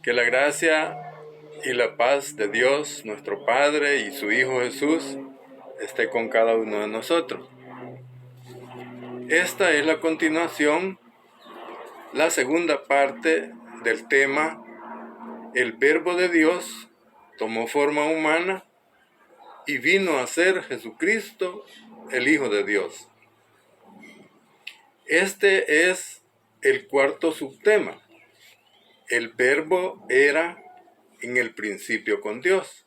Que la gracia y la paz de Dios, nuestro Padre y su Hijo Jesús, esté con cada uno de nosotros. Esta es la continuación, la segunda parte del tema: el Verbo de Dios tomó forma humana y vino a ser Jesucristo, el Hijo de Dios. Este es el cuarto subtema. El Verbo era en el principio con Dios.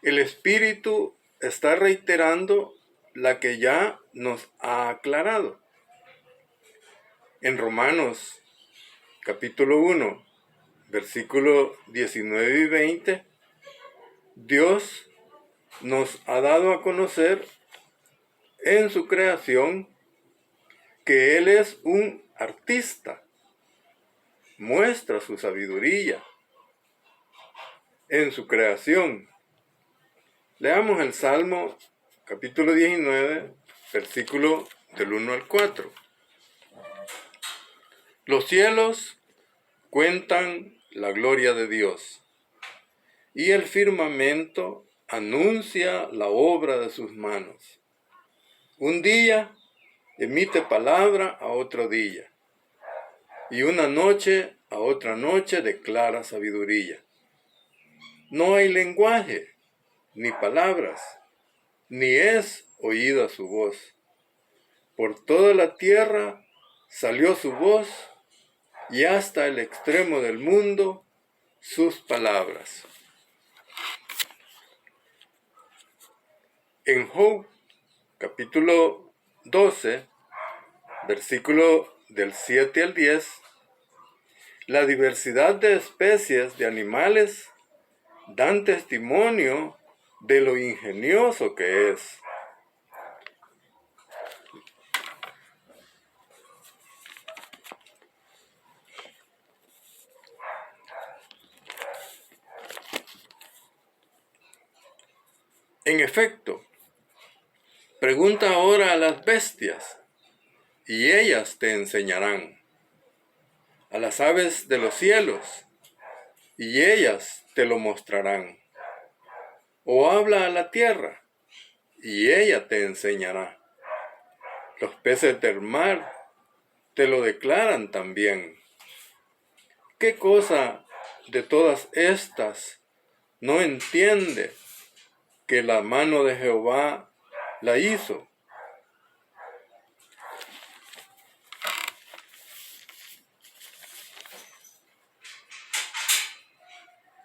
El Espíritu está reiterando la que ya nos ha aclarado. En Romanos capítulo 1, versículos 19 y 20, Dios nos ha dado a conocer en su creación que Él es un artista. Muestra su sabiduría en su creación. Leamos el Salmo capítulo 19, versículo del 1 al 4. Los cielos cuentan la gloria de Dios, y el firmamento anuncia la obra de sus manos. Un día emite palabra a otro día, y una noche a otra noche declara sabiduría. No hay lenguaje, ni palabras, ni es oída su voz. Por toda la tierra salió su voz, y hasta el extremo del mundo sus palabras. En Job, capítulo 12, versículo del 7 al 10, la diversidad de especies de animales dan testimonio de lo ingenioso que es. En efecto, pregunta ahora a las bestias, y ellas te enseñarán; a las aves de los cielos, y ellas te lo mostrarán; o habla a la tierra, y ella te enseñará. Los peces del mar te lo declaran también. ¿Qué cosa de todas estas no entiende que la mano de Jehová la hizo?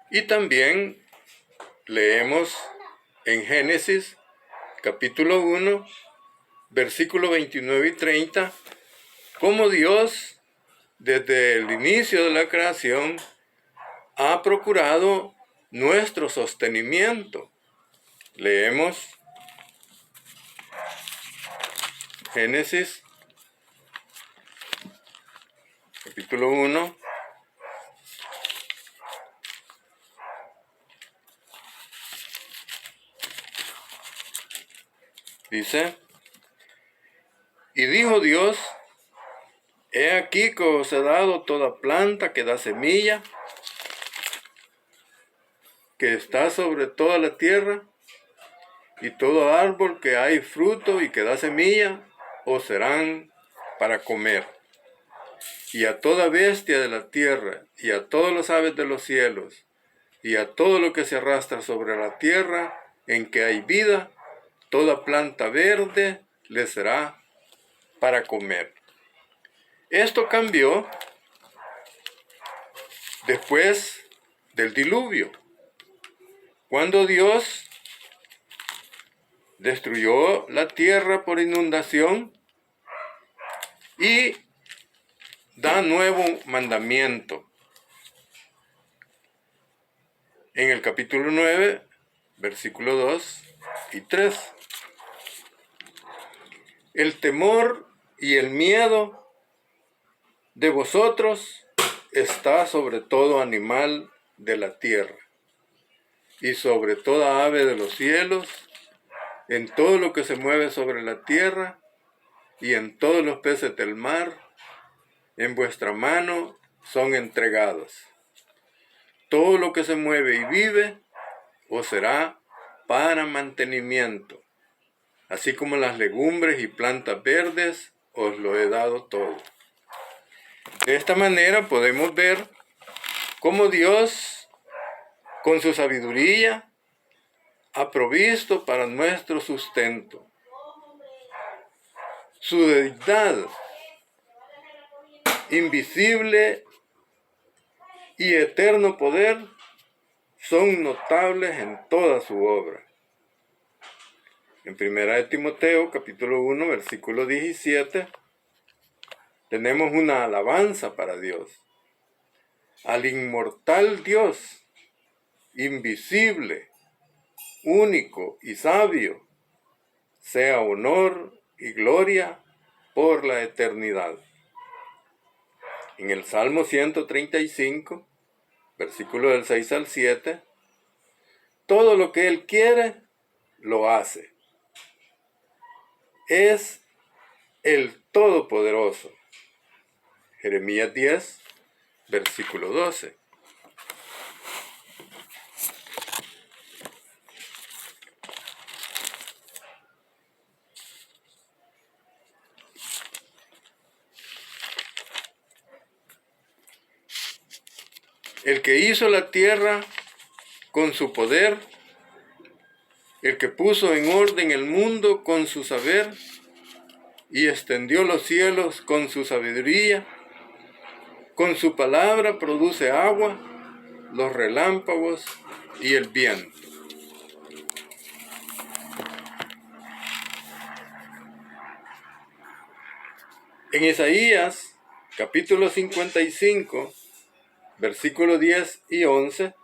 Y también leemos en Génesis capítulo 1, versículos 29 y 30, cómo Dios, desde el inicio de la creación, ha procurado nuestro sostenimiento. Leemos Génesis capítulo 1, dice: y dijo Dios, he aquí que os he dado toda planta que da semilla, que está sobre toda la tierra, y todo árbol que hay fruto y que da semilla, os serán para comer. Y a toda bestia de la tierra, y a todas las aves de los cielos, y a todo lo que se arrastra sobre la tierra, en que hay vida, toda planta verde le será para comer. Esto cambió después del diluvio, cuando Dios destruyó la tierra por inundación y da nuevo mandamiento. En el capítulo 9, versículo 2 y 3. El temor y el miedo de vosotros está sobre todo animal de la tierra, y sobre toda ave de los cielos, en todo lo que se mueve sobre la tierra, y en todos los peces del mar, en vuestra mano son entregados. todo lo que se mueve y vive os será para mantenimiento. Así como las legumbres y plantas verdes, os lo he dado todo. De esta manera podemos ver cómo Dios, con su sabiduría, ha provisto para nuestro sustento. Su deidad, invisible y eterno poder, son notables en toda su obra. En 1 Timoteo, capítulo 1, versículo 17, tenemos una alabanza para Dios. Al inmortal Dios, invisible, único y sabio, sea honor y gloria por la eternidad. En el Salmo 135, versículo del 6 al 7, todo lo que Él quiere, lo hace. Es el Todopoderoso. Jeremías 10, versículo 12. El que hizo la tierra con su poder, el que puso en orden el mundo con su saber y extendió los cielos con su sabiduría, con su palabra produce agua, los relámpagos y el viento. En Isaías, capítulo 55, versículos 10 y 11,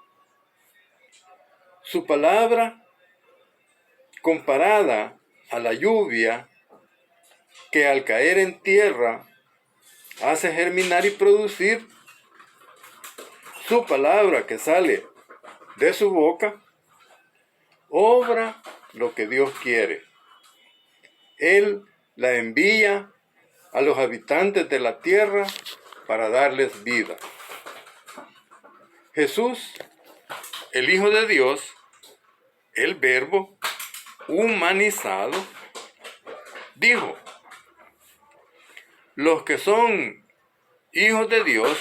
su palabra, comparada a la lluvia que al caer en tierra hace germinar y producir, su palabra que sale de su boca, obra lo que Dios quiere. Él la envía a los habitantes de la tierra para darles vida. Jesús, el Hijo de Dios, el Verbo humanizado, dijo: los que son hijos de Dios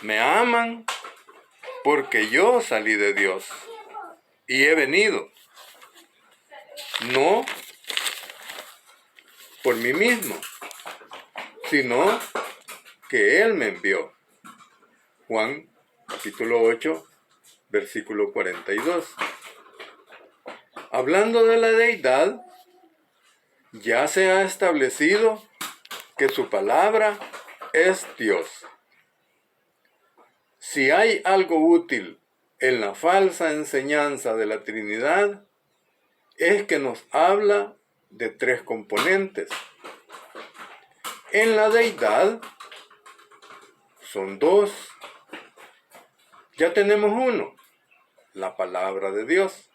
me aman porque yo salí de Dios y he venido, no por mí mismo, sino que Él me envió. Juan capítulo 8, versículo 42. Hablando de la deidad, ya se ha establecido que su palabra es Dios. Si hay algo útil en la falsa enseñanza de la Trinidad, es que nos habla de tres componentes. En la deidad son dos. Ya tenemos uno, la palabra de Dios.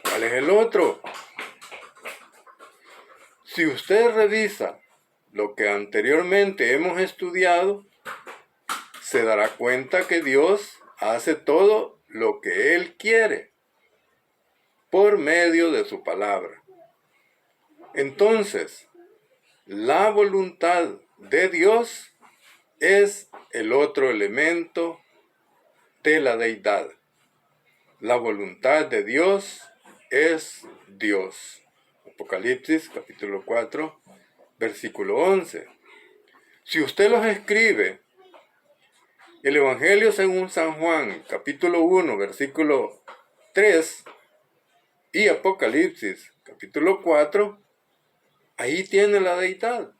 ¿Cuál es el otro? Si usted revisa lo que anteriormente hemos estudiado, se dará cuenta que Dios hace todo lo que Él quiere por medio de su palabra. Entonces, la voluntad de Dios es el otro elemento de la deidad. La voluntad de Dios es Dios. Apocalipsis capítulo 4, versículo 11. Si usted los escribe, el Evangelio según San Juan, capítulo 1, versículo 3, y Apocalipsis, capítulo 4, ahí tiene la deidad.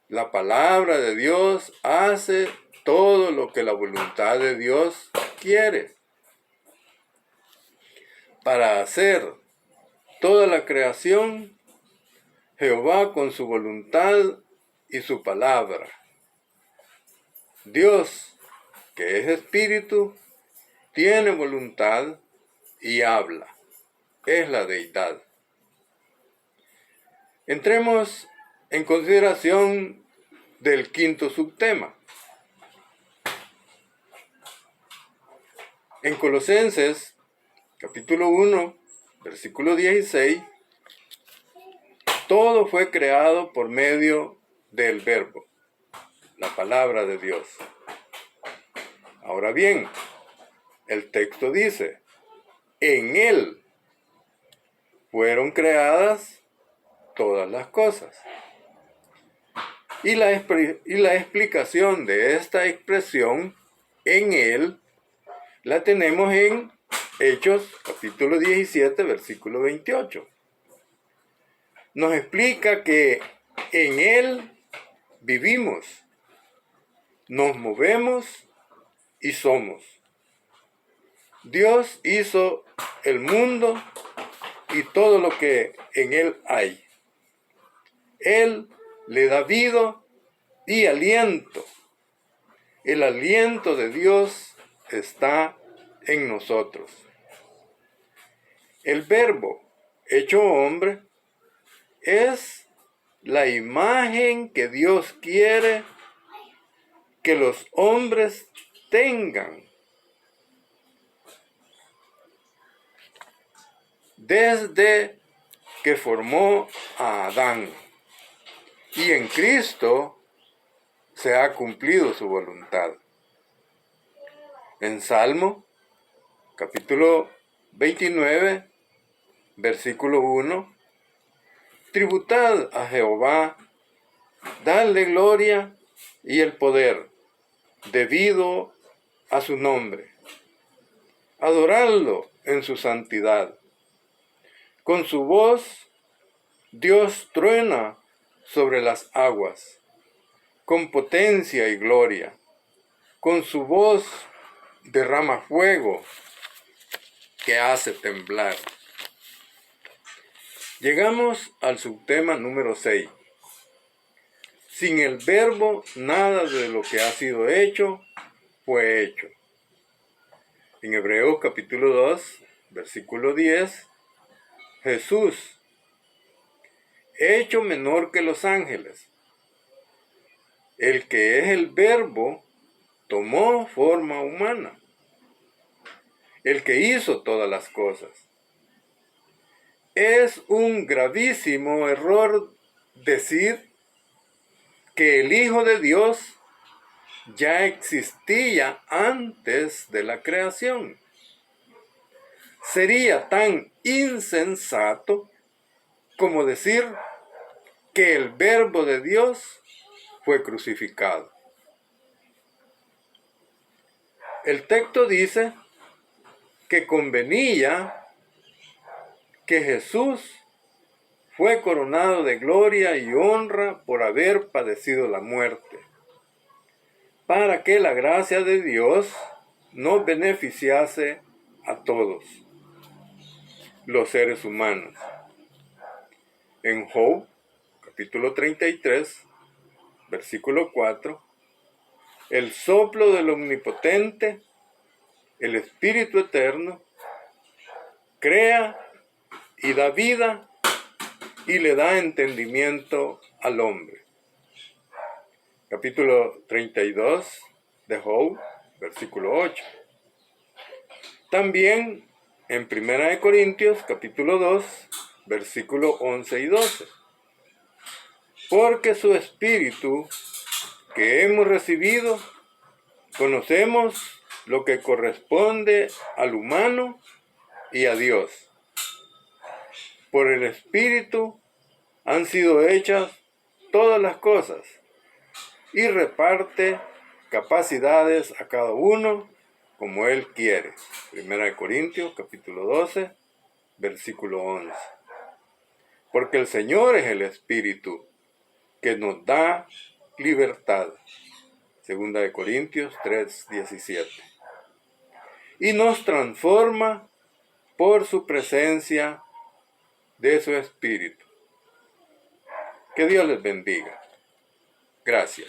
La palabra de Dios hace todo lo que la voluntad de Dios quiere. Para hacer toda la creación, Jehová con su voluntad y su palabra. Dios, que es espíritu, tiene voluntad y habla. Es la deidad. Entremos en consideración del quinto subtema. En Colosenses, capítulo 1, versículo 16, todo fue creado por medio del Verbo, la palabra de Dios. Ahora bien, el texto dice, en Él fueron creadas todas las cosas. Y la explicación de esta expresión, en Él, la tenemos en Hechos, capítulo 17, versículo 28. Nos explica que en Él vivimos, nos movemos y somos. Dios hizo el mundo y todo lo que en Él hay. Él le da vida y aliento. El aliento de Dios está en nosotros. El Verbo hecho hombre es la imagen que Dios quiere que los hombres tengan. Desde que formó a Adán. Y en Cristo se ha cumplido su voluntad. En Salmo, capítulo 29, versículo 1, tributad a Jehová, dadle gloria y el poder, debido a su nombre. Adoradlo en su santidad. Con su voz, Dios truena sobre las aguas, con potencia y gloria. Con su voz derrama fuego que hace temblar. Llegamos al subtema número 6. Sin el Verbo, nada de lo que ha sido hecho fue hecho. En Hebreos capítulo 2, versículo 10, Jesús, hecho menor que los ángeles, el que es el Verbo, tomó forma humana, el que hizo todas las cosas. Es un gravísimo error decir que el Hijo de Dios ya existía antes de la creación. Sería tan insensato como decir que el Verbo de Dios fue crucificado. El texto dice que convenía que Jesús fue coronado de gloria y honra por haber padecido la muerte, para que la gracia de Dios nos beneficiase a todos los seres humanos. En Job, capítulo 33, versículo 4, el soplo del Omnipotente, el Espíritu Eterno, crea y da vida y le da entendimiento al hombre. Capítulo 32 de Job, versículo 8. También en 1 Corintios, capítulo 2, versículo 11 y 12. Porque su Espíritu que hemos recibido, conocemos lo que corresponde al humano y a Dios. Por el Espíritu han sido hechas todas las cosas y reparte capacidades a cada uno como Él quiere. 1 Corintios capítulo 12, versículo 11. Porque el Señor es el Espíritu que nos da libertad. 2 Corintios 3, 17. Y nos transforma por su presencia de su Espíritu. Que Dios les bendiga. Gracias.